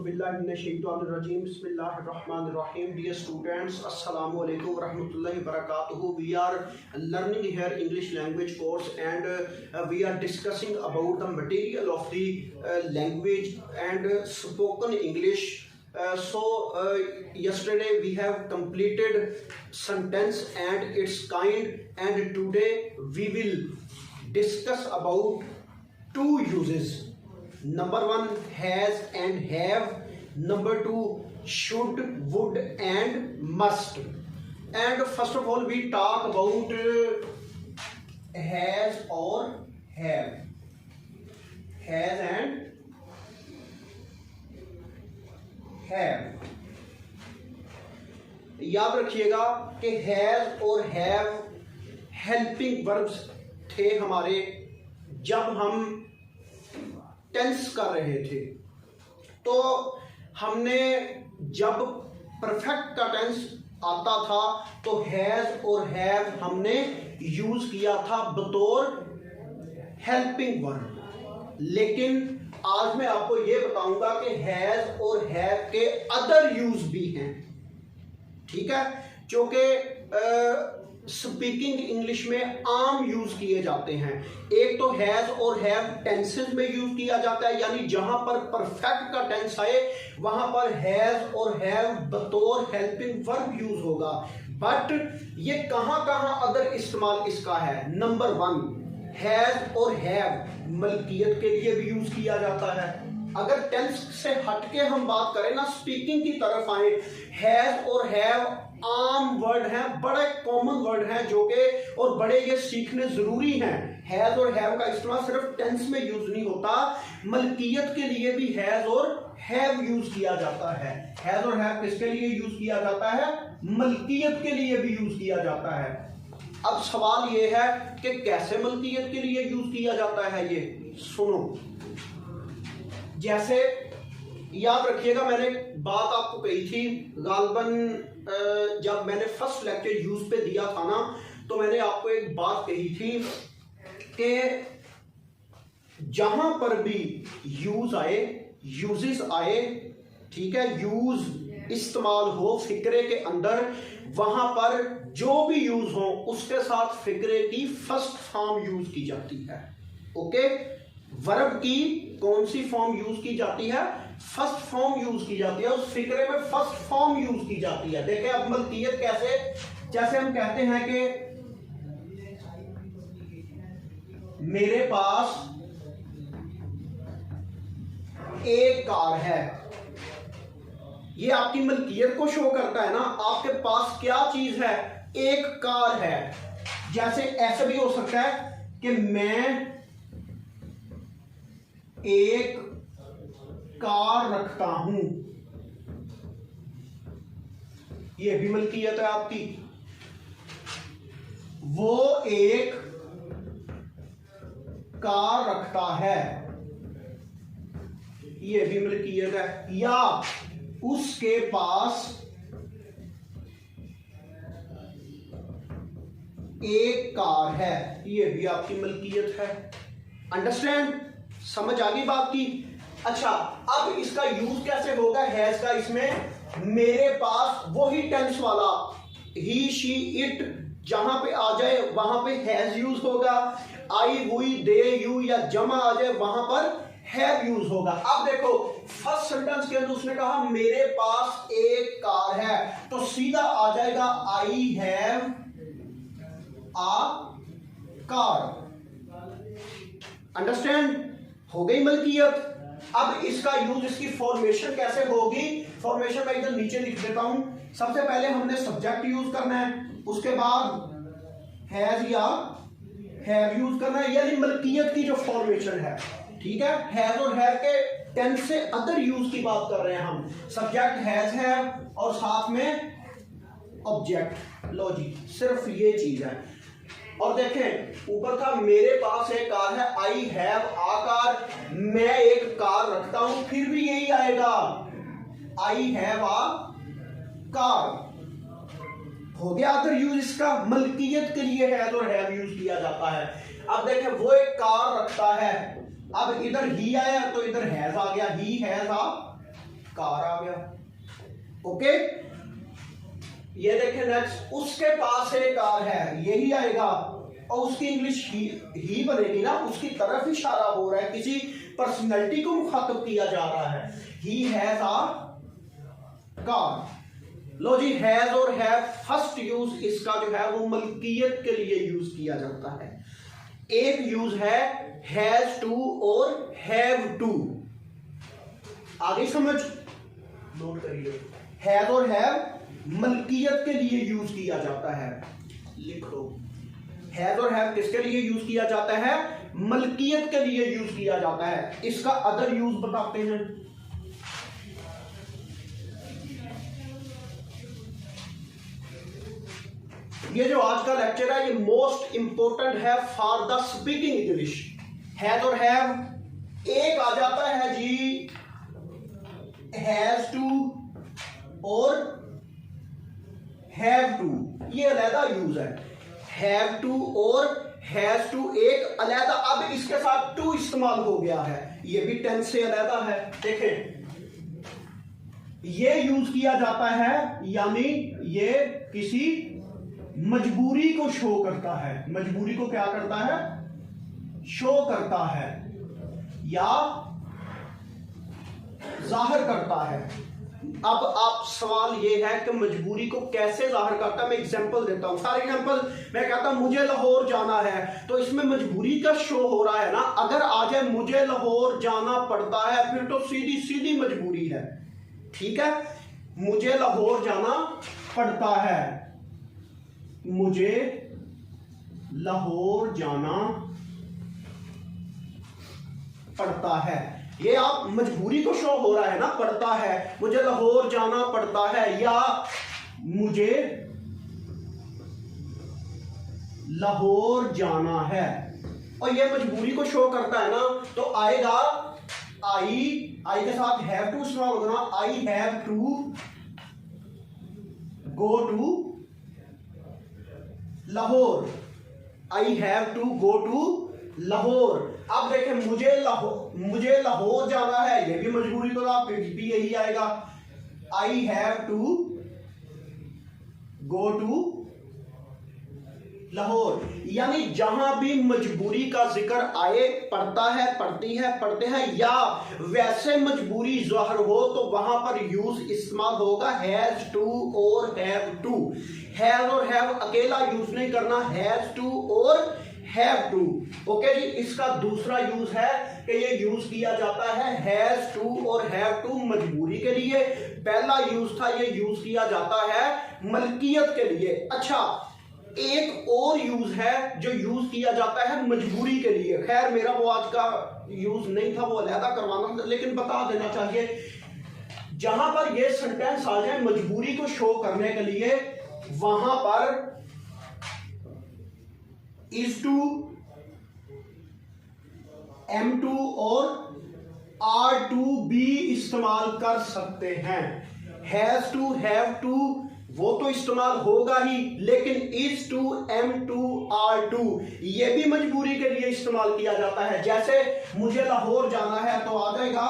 Auzubillahiminash-shaytanir-rajim. Bismillahir-rahmanir-rahim. Dear students, Assalamu alaikum warahmatullahi wabarakatuh. We are learning here English language course, and we are discussing about the material of the language and spoken English. Yesterday we have completed sentence and its kind, and today we will discuss about two uses. Number one, has and have. Number two, should, would and must. And first of all, we talk about has or have. Has and have. याद रखिएगा कि has और have helping verbs थे हमारे जब हम tense कर रहे थे। तो हमने जब परफेक्ट का टेंस आता था तो हैज और हैव हमने यूज किया था बतौर हेल्पिंग वर्ब, लेकिन आज मैं आपको ये बताऊंगा कि हैज और हैव के अदर यूज भी हैं, ठीक है, जो कि स्पीकिंग इंग्लिश में आम यूज किए जाते हैं। एक तो हैज और हैव टेंसेस में यूज किया जाता है, यानी जहां पर परफेक्ट का टेंस आए वहां पर हैज और हैव बतौर हेल्पिंग वर्ब यूज होगा। बट ये कहां कहां अदर इस्तेमाल इसका है। नंबर वन, हैज और हैव मलकियत के लिए भी यूज किया जाता है। अगर टेंस से हटके हम बात करें ना, स्पीकिंग की तरफ आए, हैज और हैव आम वर्ड हैं, बड़े कॉमन वर्ड हैं जो कि और बड़े ये सीखने जरूरी हैं। हैज और हैव का इस्तेमाल सिर्फ टेंस में यूज नहीं होता, मलकियत के लिए भी हैज और हैव यूज किया जाता है। हैज और हैव किसके लिए यूज किया जाता है? मलकियत के लिए भी यूज किया जाता है। अब सवाल ये है कि कैसे मलकियत के लिए यूज किया जाता है, ये सुनो। जैसे याद रखिएगा, मैंने बात आपको कही थी गालबन जब मैंने फर्स्ट लेक्चर यूज पे दिया था ना, तो मैंने आपको एक बात कही थी कि जहां पर भी यूज आए, यूजेस आए, ठीक है, यूज इस्तेमाल हो फिक्रे के अंदर, वहां पर जो भी यूज हो उसके साथ फिक्रे की फर्स्ट फॉर्म यूज की जाती है। ओके, वर्ब की कौन सी फॉर्म यूज की जाती है? फर्स्ट फॉर्म यूज की जाती है। उस फिक्रे में फर्स्ट फॉर्म यूज की जाती है। देखें अब मलकियत कैसे, जैसे हम कहते हैं कि मेरे पास एक कार है, ये आपकी मलकियत को शो करता है ना। आपके पास क्या चीज है? एक कार है। जैसे ऐसे भी हो सकता है कि मैं एक कार रखता हूं, यह भी मलकियत है आपकी। वो एक कार रखता है, यह भी मलकियत है। या उसके पास एक कार है, यह भी आपकी मलकियत है। अंडरस्टैंड? समझ आ गई बात की? अच्छा, अब इसका यूज कैसे होगा हैज का? इसमें मेरे पास वही टेंस वाला ही, शी, इट जहां पे आ जाए वहां पे हैज यूज होगा। आई, वी, दे, यू या जमा आ जाए वहां पर हैव यूज होगा। अब देखो फर्स्ट सेंटेंस के अंदर उसने कहा मेरे पास एक कार है, तो सीधा आ जाएगा I have a car. Understand? हो गई मलकियत। अब इसका यूज, इसकी फॉर्मेशन कैसे होगी? फॉर्मेशन मैं इधर नीचे लिख देता हूं। सबसे पहले हमने सब्जेक्ट यूज करना है, उसके बाद हैज या हैव यूज करना है, यानी मलकियत की जो फॉर्मेशन है, ठीक है। हैज और हैव के टेंस से अदर यूज की बात कर रहे हैं हम। सब्जेक्ट हैज हैव और साथ में ऑब्जेक्ट। लो जी, सिर्फ ये चीज है। और देखें ऊपर था मेरे पास एक कार है, आई हैव आ कार, मैं एक कार रखता हूं, फिर भी यही आएगा आई हैव आ कार। हो गया अदर यूज इसका। मलकियत के लिए हैज और हैव यूज किया जाता है। अब देखें वो एक कार रखता है, अब इधर ही आया तो इधर हैज आ गया, ही हैज आ कार आ गया। ओके, ये देखें नेक्स्ट, उसके पास एक कार है, यही आएगा और उसकी इंग्लिश ही बनेगी ना, उसकी तरफ इशारा हो रहा है, किसी पर्सनैलिटी को मुखातब किया जा रहा है। He has a car. लो जी, हैज और हैव फर्स्ट यूज इसका जो है वो मलकियत के लिए यूज किया जाता है। एक यूज है हैज टू और हैव टू। आगे समझ, नोट करिए, हैज और हैव मलकियत के लिए यूज किया जाता है। लिख लो, हैज और हैव किसके लिए यूज किया जाता है? मलकियत के लिए यूज किया जाता है। इसका अदर यूज बताते हैं। ये जो आज का लेक्चर है ये मोस्ट इंपोर्टेंट है for the speaking English. Has और हैव एक आ जाता है जी हैज टू और हैव टू, ये अलग यूज है। हैव टू और हैज टू एक अलग, अब इसके साथ टू इस्तेमाल हो गया है, ये भी टेंस से अलग है। देखें, ये यूज किया जाता है यानी ये किसी मजबूरी को शो करता है। मजबूरी को क्या करता है? शो करता है या जाहिर करता है। अब आप सवाल ये है कि मजबूरी को कैसे जाहिर करता है। मैं एग्जांपल देता हूं। फॉर एग्जांपल मैं कहता हूं मुझे लाहौर जाना है, तो इसमें मजबूरी का शो हो रहा है ना। अगर आ जाए मुझे लाहौर जाना पड़ता है, फिर तो सीधी सीधी मजबूरी है। ठीक है, मुझे लाहौर जाना पड़ता है, मुझे लाहौर जाना पड़ता है, ये आप मजबूरी को शो हो रहा है ना, पड़ता है, मुझे लाहौर जाना पड़ता है या मुझे लाहौर जाना है, और ये मजबूरी को शो करता है ना, तो आएगा आई के साथ हैव टू इस्तेमाल होगा ना। I have to go to Lahore, I have to go to Lahore. अब देखें, मुझे लाहौर जाना है, ये भी मजबूरी को आप भी यही आएगा। I have to go to Lahore, यानी जहां भी मजबूरी का जिक्र आए, पड़ता है, पड़ती है, पढ़ते हैं, या वैसे मजबूरी ज़ाहिर हो तो वहां पर यूज इस्तेमाल होगा हैज टू और हैव टू। हैज और हैव अकेला यूज नहीं करना, हैज टू और हैव टू। ओके जी, इसका दूसरा यूज है कि ये यूज किया जाता है हैज टू और हैव टू मजबूरी के लिए। पहला यूज था, ये यूज किया जाता है मलकियत के लिए। अच्छा, एक और यूज है जो यूज किया जाता है मजबूरी के लिए। खैर मेरा वो आज का यूज नहीं था, वो अलहदा करवाना, लेकिन बता देना चाहिए। जहां पर ये सेंटेंस आ जाए मजबूरी को शो करने के लिए, वहां पर इज टू, एम टू और आर टू भी इस्तेमाल कर सकते हैं। हैज टू, हैव टू वो तो इस्तेमाल होगा ही, लेकिन is to, am to, are to ये भी मजबूरी के लिए इस्तेमाल किया जाता है। जैसे मुझे लाहौर जाना है तो आ जाएगा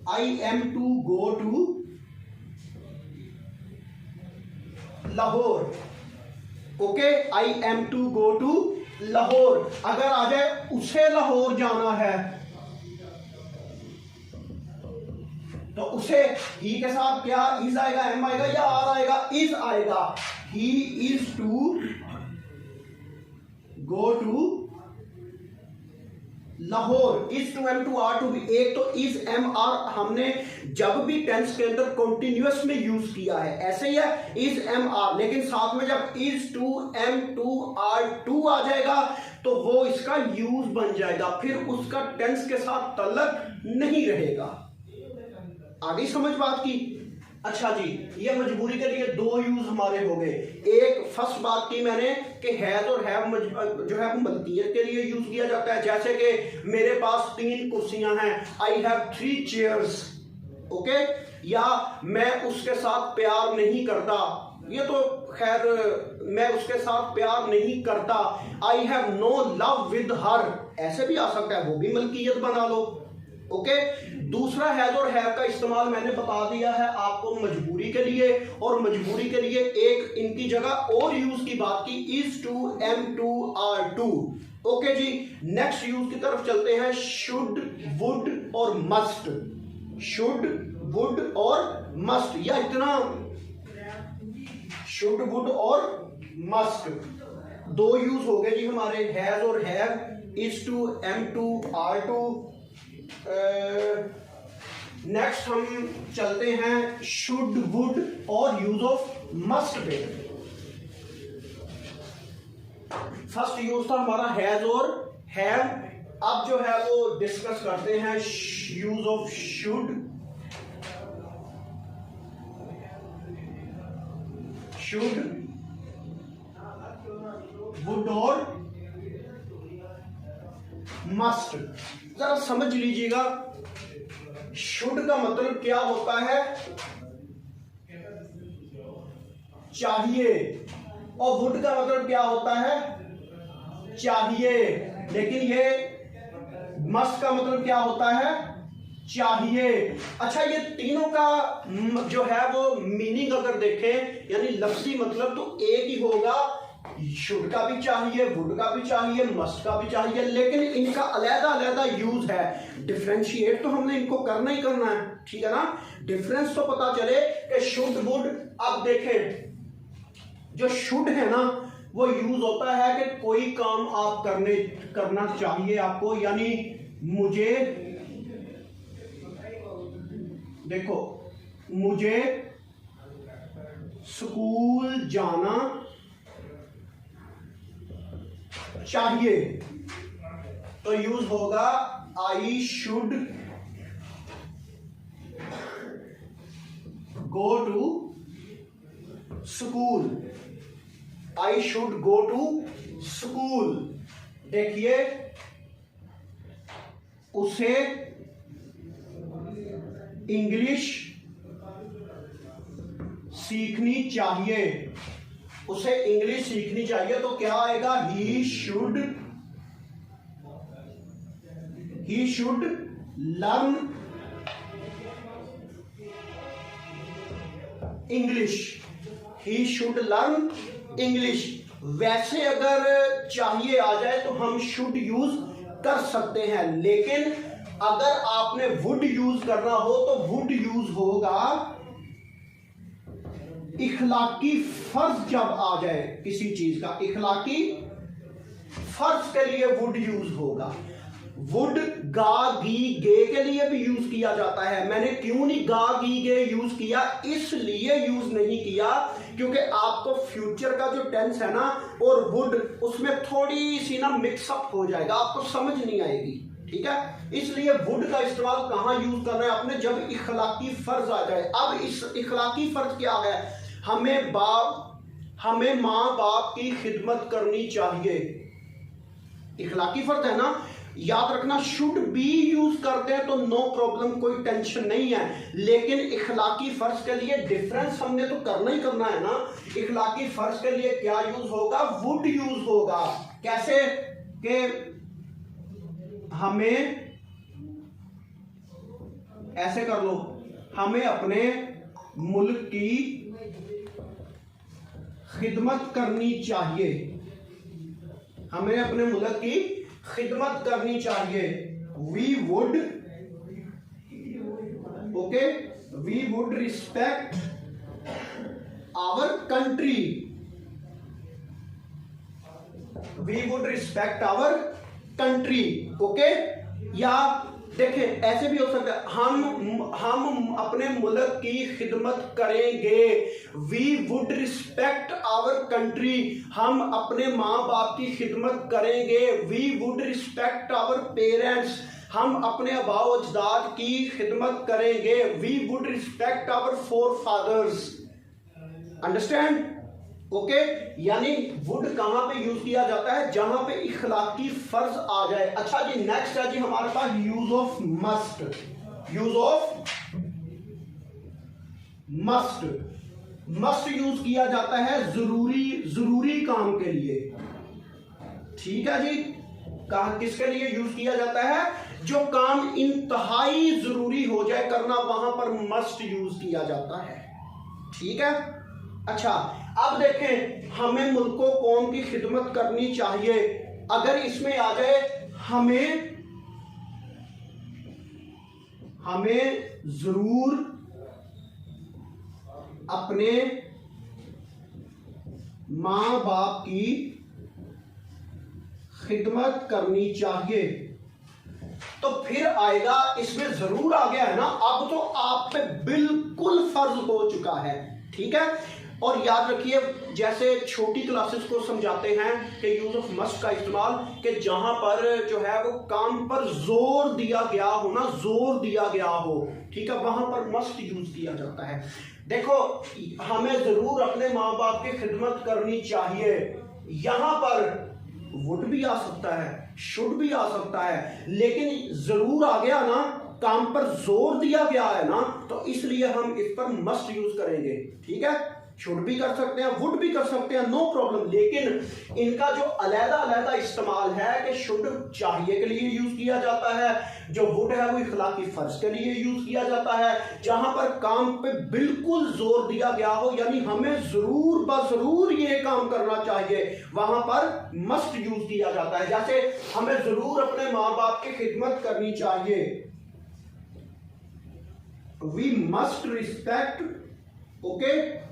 I am to go to Lahore. Okay, I am to go to Lahore. अगर आ जाए उसे लाहौर जाना है तो उसे ही के साथ क्या इज आएगा, एम आएगा या आर आएगा? इज आएगा। He is to go to Lahore. Is to, am to, are to भी। एक तो इज, एम, आर हमने जब भी टेंस के अंदर कॉन्टिन्यूअस में यूज किया है, ऐसे ही है इज, एम, आर, लेकिन साथ में जब is to, am to, are to आ जाएगा तो वो इसका यूज बन जाएगा, फिर उसका टेंस के साथ तल्लक नहीं रहेगा। आगे समझ बात की? अच्छा जी, ये मजबूरी के लिए दो यूज हमारे हो गए। एक फर्स्ट बात की मैंने कि हैज और हैव जो है वो मलकियत के लिए यूज किया जाता है। जैसे कि मेरे पास 3 कुर्सियां हैं, आई हैव 3 चेयर्स। ओके, या मैं उसके साथ प्यार नहीं करता, ये तो खैर मैं उसके साथ प्यार नहीं करता। I have no love with her, ऐसे भी आ सकता है, वो भी मलकियत बना लो। ओके। दूसरा हैज और हैव का इस्तेमाल मैंने बता दिया है आपको मजबूरी के लिए, और मजबूरी के लिए एक इनकी जगह और यूज की बात की, is to, am to, are to. Okay जी, नेक्स्ट यूज की तरफ चलते हैं। शुड, वुड और मस्ट। शुड, वुड और मस्ट, या इतना शुड, वुड और मस्ट दो यूज हो गए जी हमारे, हैज और have, is to, am to, are to. Next हम चलते हैं शुड, वुड और यूज ऑफ मस्ट पे। फर्स्ट यूज था हमारा हैज और हैव। अब जो है वो डिस्कस करते हैं यूज ऑफ शुड, वुड और मस्ट। जरा समझ लीजिएगा, शुड का मतलब क्या होता है, चाहिए, और वुड का मतलब क्या होता है, चाहिए। लेकिन ये मस्ट का मतलब क्या होता है, चाहिए। अच्छा, ये तीनों का जो है वो मीनिंग अगर देखें, यानी लफ्जी मतलब तो एक ही होगा, शुड का भी चाहिए, वुड का भी चाहिए, मस्ट का भी चाहिए, लेकिन इनका अलग अलग यूज है। डिफरेंशिएट तो हमने इनको करना ही करना है, ठीक है ना। डिफरेंस तो पता चले कि शुड, वुड। अब देखें, जो शुड है ना वो यूज होता है कि कोई काम आप करना चाहिए आपको, यानी मुझे, देखो, मुझे स्कूल जाना चाहिए, तो यूज होगा I should go to school. I should go to school. देखिए, उसे इंग्लिश सीखनी चाहिए, उसे इंग्लिश सीखनी चाहिए, तो क्या आएगा, he should learn English. He should learn English. वैसे अगर चाहिए आ जाए तो हम शुड यूज कर सकते हैं, लेकिन अगर आपने वुड यूज करना हो तो वुड यूज होगा इखलाकी फर्ज जब आ जाए किसी चीज का, इखलाकी फर्ज के लिए वुड यूज होगा। वुड गा, गी, गे के लिए भी यूज किया जाता है। मैंने क्यों नहीं गा, गी, गे यूज किया, इसलिए यूज नहीं किया क्योंकि आपको फ्यूचर का जो टेंस है ना और वुड, उसमें थोड़ी सी ना मिक्सअप हो जाएगा, आपको समझ नहीं आएगी, ठीक है। इसलिए वुड का इस्तेमाल कहां यूज करना है आपने, जब इखलाकी फर्ज आ जाए। अब इस इखलाकी फर्ज क्या है, हमें माँ बाप की खिदमत करनी चाहिए, इखलाकी फर्ज है ना। याद रखना, शुड बी यूज करते हैं तो नो प्रॉब्लम, कोई टेंशन नहीं है, लेकिन इखलाकी फर्ज के लिए डिफरेंस हमने तो करना ही करना है ना। इखलाकी फर्ज के लिए क्या यूज होगा, वुड यूज होगा। कैसे कि हमें, ऐसे कर लो, हमें अपने मुल्क की खिदमत करनी चाहिए, हमें अपने मुल्क की खिदमत करनी चाहिए। We would, okay, we would respect our country, we would respect our country, okay. या देखें, ऐसे भी हो सकता है, हम अपने मुल्क की खिदमत करेंगे, we would respect our country, हम अपने माँ बाप की खिदमत करेंगे, we would respect our parents, हम अपने आबाओ अजदाद की खिदमत करेंगे, we would respect our forefathers. Understand, okay. यानी वुड कहां पे यूज किया जाता है, जहां पे इखलाकी फर्ज आ जाए। अच्छा जी, नेक्स्ट है जी हमारे पास use of must. Use of must use किया जाता है जरूरी काम के लिए, ठीक है जी। कहा किसके लिए यूज किया जाता है, जो काम इंतहाई जरूरी हो जाए करना, वहां पर मस्ट यूज किया जाता है। ठीक है। अच्छा, अब देखें, हमें मुल्को कौम की खिदमत करनी चाहिए। अगर इसमें आ जाए हमें जरूर अपने मां बाप की खिदमत करनी चाहिए, तो फिर आएगा, इसमें जरूर आ गया है ना, अब तो आप पे बिल्कुल फर्ज हो चुका है। ठीक है। और याद रखिए, जैसे छोटी क्लासेस को समझाते हैं कि यूज ऑफ मस्ट का इस्तेमाल, कि जहां पर जो है वो काम पर जोर दिया गया हो ना, जोर दिया गया हो, ठीक है, वहां पर मस्ट यूज किया जाता है। देखो, हमें जरूर अपने माँ बाप की खिदमत करनी चाहिए, यहां पर वुड भी आ सकता है, शुड भी आ सकता है, लेकिन जरूर आ गया ना, काम पर जोर दिया गया है ना, तो इसलिए हम इस पर मस्ट यूज करेंगे। ठीक है। शुड भी कर सकते हैं, वुड भी कर सकते हैं, नो प्रॉब्लम, लेकिन इनका जो अलग-अलग इस्तेमाल है कि शुड चाहिए के लिए यूज किया जाता है, जो वुड है वो इखलाकी फर्ज के लिए यूज किया जाता है, जहां पर काम पे बिल्कुल जोर दिया गया हो, यानी हमें जरूर बजरूर ये काम करना चाहिए, वहां पर मस्ट यूज किया जाता है। जैसे हमें जरूर अपने माँ बाप की खिदमत करनी चाहिए, we must respect, okay,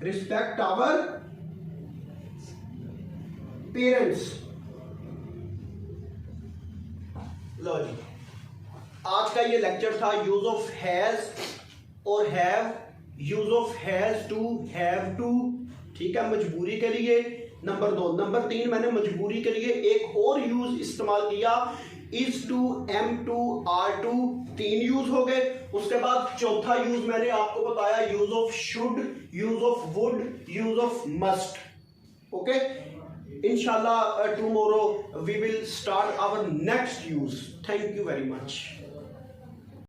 respect our parents. लो जी, आज का ये लेक्चर था यूज ऑफ हैज और have, use of has to, have to. ठीक है, मजबूरी के लिए नंबर 2। नंबर 3 मैंने मजबूरी के लिए एक और यूज इस्तेमाल किया, is to, am to, are to, 3 use हो गए। उसके बाद चौथा यूज मैंने आपको बताया, use of should, use of would, use of must. Okay, इंशाल्लाह tomorrow we will start our next use. Thank you very much.